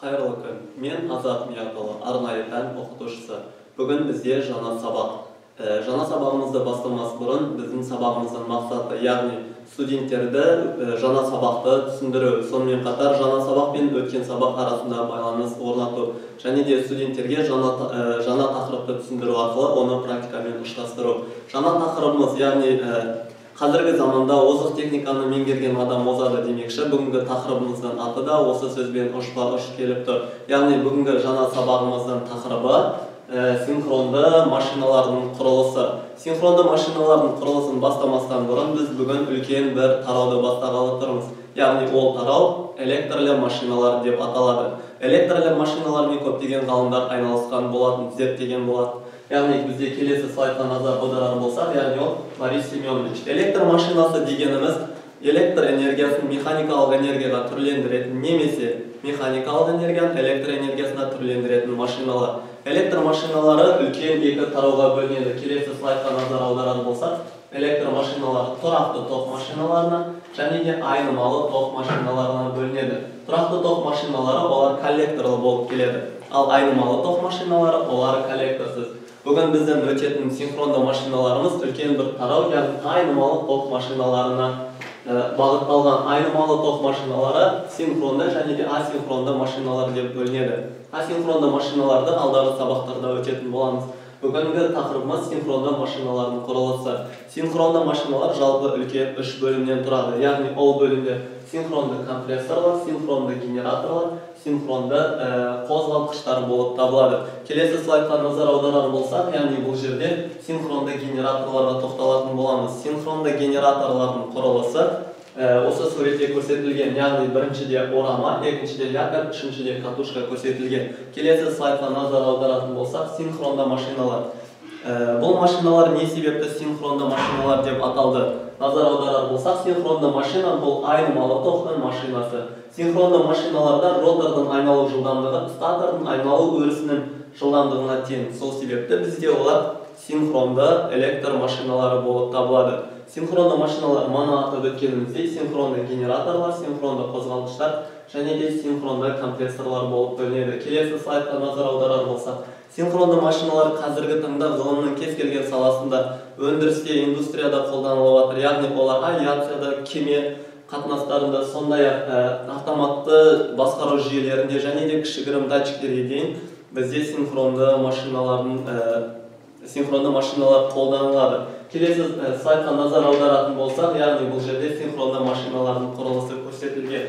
Қайырлы күн. Мен Азат Миятұлы, арнайы пән оқытушысы. Бүгін бізде жаңа сабақ. Жаңа сабағымызды бастамас бұрын біздің сабағымыздың мақсаты, яғни студенттерді жаңа сабақты түсіндіру, сонымен қатар жаңа сабақ пен өткен сабақ арасында байланыс орнату, және де студенттерге жаңа тақырыпты түсіндіру арқылы оны практикамен ұштастыру. Жаңа тақырыбымыз, яғни қазіргі заманда озық техниканы меңгерген адам озады демекші, бүгінгі тақырыбымыздың аты да осы сөзбен ұшпа-ұш келіп тұр. Яғни бүгінгі жаңа сабағымыздың тақырыбы синхронды машиналардың құрылысы. Синхронды машиналардың құрылысын бастамастан бұрын біз бүгін үлкен бір тарауды бастағалы тұрмыз. Яғни ол тарау электрлі машиналар деп аталады. Электрлі машиналармен көптеген ғалымдар айналысқан болатын, зерттеген болатын. Яғни бізде келесі слайдқа назар аударар болсақ, яғни ол Борис Семенович. Электр машинасы дегеніміз электр энергиясын механикалық энергияға түрлендіретін, немесе механикалық энергияны электр энергиясына түрлендіретін машиналар. Электр машиналары үлкен екі тарауға бөлінеді. Келесі слайдқа назар аударар болсақ, электр машиналары тұрақты ток машиналарына және де айнымалы ток машиналарына бөлінеді. Тұрақты ток машиналары олар коллекторлы болып келеді, ал айнымалы ток машиналары олар коллекторсыз. Бүгін біздің өтетін синхронды машиналарымыз үлкен бір тарау, яғни айнымалы ток машиналарына бағытталған. Айнымалы ток машиналары синхронды және де асинхронды машиналар деп бөлінеді. Асинхронды машиналарды алдағы сабақтарда өтетін боламыз. Бүгінгі тақырыбымыз синхронды машиналардың құрылысы. Синхронды машиналар жалпы үлкен үш бөлімнен тұрады. Яғни ол бөлімде синхронды компрессорлар, синхронды генераторлар, синхронды қозғалтқыштар болып табылады. Келесі слайдқа назар аударар болсақ, яғни бұл жерде синхронды генераторларға тоқталатын боламыз. Синхронды генераторлардың құрылысы осы суретте көрсетілген, яғни біріншіде орама, екіншіде якорь, үшіншіде катушка көрсетілген. Келесі слайдқа назар аударатын болсақ, синхронды машиналар. Бұл машиналар не себепті синхронды машиналар деп аталды? Назар аударар болсақ, синхронды машина бұл айнымалы токтың машинасы. Синхронды машиналарда ротордың айналу жылдамдығы статордың айналу өрісінің жылдамдығына тең. Сол себепті бізде олар синхронды электр машиналары болып табылады. Синхронды машиналар мана атап өткеніміздей синхронды генераторлар, синхронды қозғалтқыштар және де синхронды компрессорлар болып бөлінеді. Келесі слайдқа назар аударар болсақ, синхронды машиналар қазіргі таңда ғылымның кез келген саласында, өндірісте, индустрияда қолданылып жатыр. Яғни олар авиацияда, кеме қатынастарында, сондай-ақ автоматты басқару жүйелерінде және де кішігірім датчиктерге дейін бізде синхронды машиналар қолданылады. Келесі слайдқа назар аударатын болсақ, яғни бұл жерде синхронды машиналардың құрылысы көрсетілген.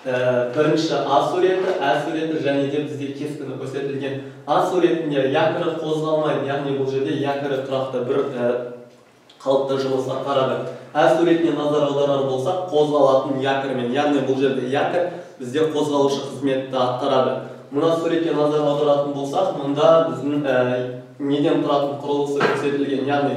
Бірінші А суреті, Ә суреті және де бізде кескіні көрсетілген. А суретінде якоры қозғалмайды, яғни бұл жерде якоры тұрақты бір қалыпты жұмыс атқарады. Ә суретіне назар аударар болсақ, қозғалатын якормен, яғни бұл жерде якорь бізде қозғалушы қызметті атқарады. Мына суретке назар аударатын болсақ, мұнда біздің неден тұратын құрылысы көрсетілген, яғни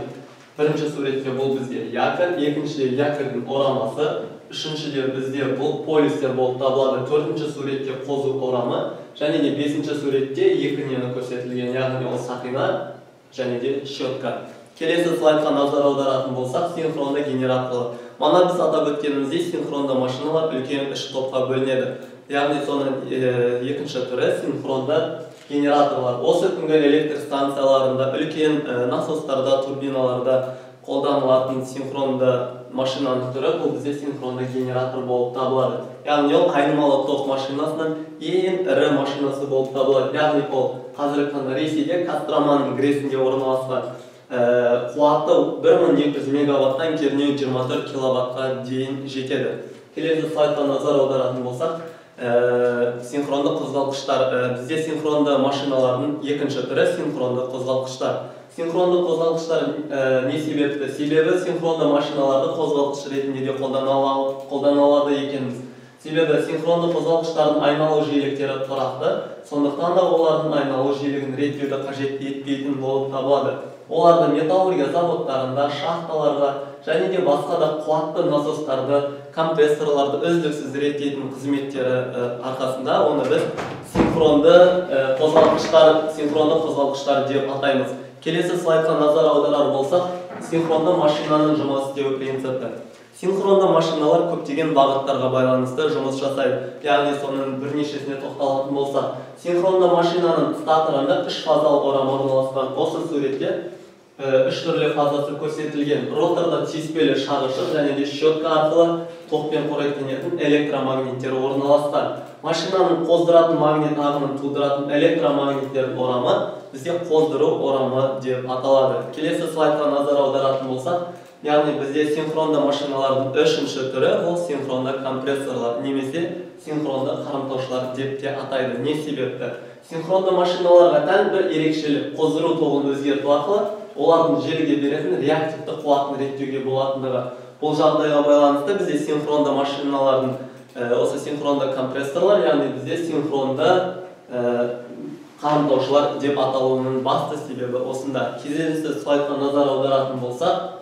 бірінші суретте бұл бізде якорь, екіншіде якорьдің орамасы, үшіншіде бізде бұл полюстер болып табылады, төртінші суретте қозу орамы, және де бесінші суретте екі нені көрсетілген, яғни ол сақина және де щетка. Келесі слайдқа назар аударатын болсақ, синхронды генераторлар. Мана біз атап өткеніміздей синхронды машиналар үлкен үш топқа бөлінеді. Яғни соның екінші түрі синхронды генераторлар. Осы күнгі электр станцияларында, үлкен насостарда, турбиналарда қолданылатын синхронды машинаның түрі бұл бізде синхронды генератор болып табылады. Яғни ол айнымалы ток машинасының ең ірі машинасы болып табылады. Яғни ол қазіргі таңда Ресейде Костроманың гресінде орналасқан. Қуаты 1200 мегаваттан кернеу 24 киловаттқа дейін жетеді. Келесі слайдқа назар аударатын болсақ, синхронды қозғалтқыштар. Бізде синхронды машиналардың екінші түрі синхронды қозғалтқыштар. Синхронды қозғалтқыштар не себепті? Себебі синхронды машиналарды қозғалтқыш ретінде де қолданылады екенбіз. Себебі синхронды қозғалтқыштардың айналу жиіліктері тұрақты, сондықтан да олардың айналу жиілігін реттеуді қажет етпейтін болып табылады. Оларды металлургия заводтарында, шахталарға және де басқа да қуатты насостарды, компрессорларды үздіксіз реттейтін қызметтері арқасында оны біз синхронды қозғалтқыштар деп атаймыз. Келесі слайдқа назар аударар болсақ, синхронды машинаның жұмыс істеу принципі. Синхронды машиналар көптеген бағыттарға байланысты жұмыс жасайды. Яғни соның бірнешесіне тоқталатын болсақ, синхронды машинаның статорында 3 фазалы орама орналасқан. Осы суретте 3 түрлі фазасы көрсетілген. Роторда түйіспелі шағышы және де щетка арқылы токпен қоректенетін электромагниттер орналасқан. Машинаның қоздыратын магнит ағымын тудыратын электромагниттердің орамы бізде қоздыру орамы деп аталады. Келесі слайдқа назар аударатын болсақ, яғни бізде синхронды машиналардың үшінші түрі ол синхронды компрессорлар немесе синхронды қарымтаушылар деп те атайды. Не себепті? Синхронды машиналарға тән бір ерекшелік қоздыру тоғын өзгерту арқылы олардың желіге беретін реактивті қуатын реттеуге болатындығы. Бұл жағдайға байланысты бізде синхронды машиналардың осы синхронды компрессорлар, яғни бізде синхронды қарымтаушылар деп аталуының басты себебі осында. Келесі слайдқа назар аударатын болсақ,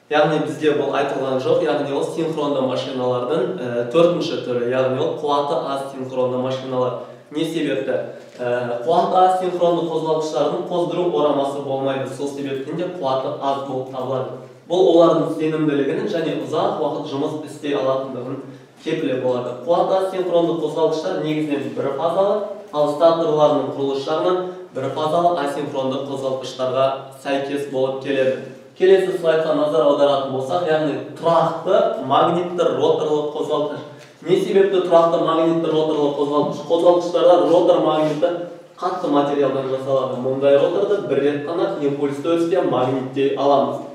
яғни бізде бұл айтылған жоқ, яғни ол синхронды машиналардың төртінші түрі, яғни ол қуаты аз синхронды машиналар. Не себепті? Қуаты аз синхронды қозғалғыштардың қоздыру орамасы болмайды, сол себептен де қуаты аз болып табылады. Бұл олардың сенімділігінің және ұзақ уақыт жұмыс істей алатындығын кепілі болады. Қуаты аз синхронды қозғалғыштар негізінен бір фазалы, ал статорларының құрылыс жағынан бір фазалы асинхронды қозғалғыштарға сәйкес болып келеді. Келесі слайдқа назар аударатын болсақ, яғни тұрақты магнитті роторлы қозғалғыш. Не себепті тұрақты магнитті роторлы қозғалғыш? Қозғалғыштарда ротор магниті қатты материалдан жасалады. Мұндай роторды бір рет қана импульсті өрісте магниттей аламыз.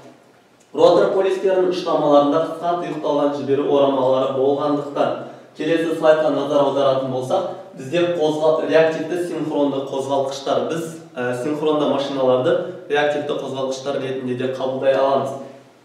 Ротор полистерінің ұштамаларында қысқа тұйықталған жіберу орамалары болғандықтан. Келесі слайдқа назар аударатын болсақ, бізде реактивті синхронды қозғалғыштар. Біз синхронды машиналарды реактивті қозғалғыштар ретінде де қабылдай аламыз.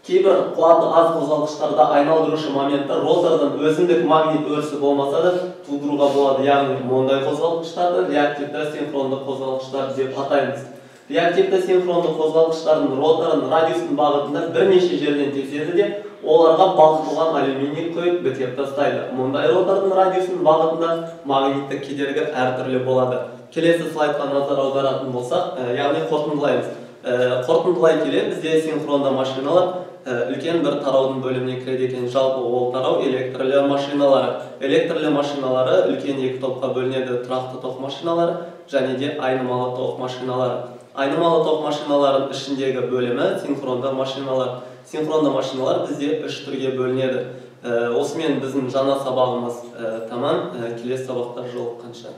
Кейбір қуаты аз қозғалғыштарда айналдырушы моментті ротордың өзіндік магнит өрісі болмаса да тудыруға болады. Яғни мұндай қозғалғыштарды реактивті синхронды қозғалғыштар деп атаймыз. Реактивті синхронды қозғалғыштардың роторының радиусының бағытында бірнеше жерден тексерді де оларға балқытылған алюминий құйып бітеп тастайды. Мұндай ротордың радиусының бағытында магниттік кедергі әртүрлі болады. Келесі слайдқа назар аударатын болсақ, яғни қорытындылаймыз. Қорытындылай келе бізде синхронды машиналар үлкен бір тараудың бөліміне кіреді екен. Жалпы ол тарау электрлі машиналары. Электрлі машиналары үлкен екі топқа бөлінеді: тұрақты ток машиналары және де айнымалы ток машиналары. Айнымалы ток машиналардың ішіндегі бөлімі синхронды машиналар. Синхронды машиналар бізде үш түрге бөлінеді. Осымен біздің жаңа сабағымыз тамам. Келесі сабақта жолыққанша.